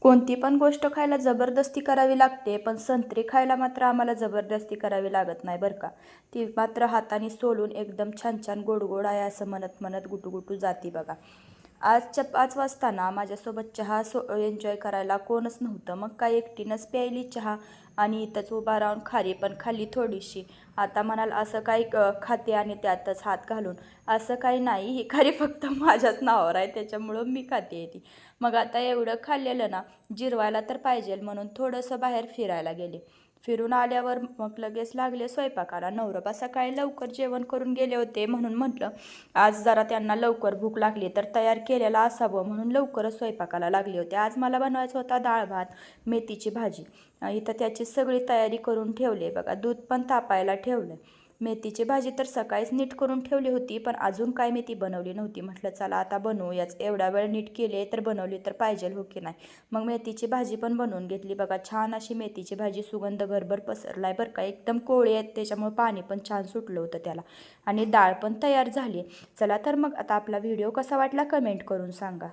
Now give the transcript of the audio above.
कोणती पण गोष्ट खायला जबरदस्ती करावी लागते, पण संत्री खायला मात्र आम्हाला जबरदस्ती करावी लागत नाही बरं का. ती मात्र हाताने सोलून एकदम छान छान गोड गोड आहे असं म्हणत म्हणत गुटू गुटू जाती बघा. आजच्या 5 वाजता ना माझ्यासोबत चहा एन्जॉय करायला कोणच नव्हतं. मग काय एकटीनंच प्यायली चहा आणि इथंच उभा राहून खाली पण खाल्ली थोडीशी. आता म्हणाल असं काही खाते आणि त्यातच हात घालून, असं काही नाही. ही खारी फक्त माझ्याच नावावर आहे त्याच्यामुळं मी खाते ती. मग आता एवढं खाल्लेलं ना जिरवायला तर पाहिजे म्हणून थोडंसं बाहेर फिरायला गेले. फिरून आल्यावर मग लगेच लागले स्वयंपाकाला. नवरोबा सकाळी लवकर जेवण करून गेले होते म्हणून म्हटलं आज जरा त्यांना लवकर भूक लागली तर तयार केलेला असावं म्हणून लवकरच स्वयंपाकाला लागले होते. आज मला बनवायचा होता डाळ भात, मेथीची भाजी. इथं त्याची सगळी तयारी करून ठेवली बघा. दूध पण तापायला ठेवलं. मेथीची भाजी तर सकाळीच नीट करून ठेवली होती, पण अजून काय मेथी बनवली नव्हती. म्हटलं चला आता बनवूयाच, एवढा वेळ नीट केली तर बनवली तर पाहिजे हो की नाही. मग मेथीची भाजी पण बनवून घेतली बघा. छान अशी मेथीची भाजी, सुगंध घरभर पसरलाय बरं का. एकदम कोवळी आहेत त्याच्यामुळे पाणी पण छान सुटलं होतं त्याला. आणि डाळ पण तयार झाली. चला तर मग आता आपला व्हिडिओ कसा वाटला कमेंट करून सांगा.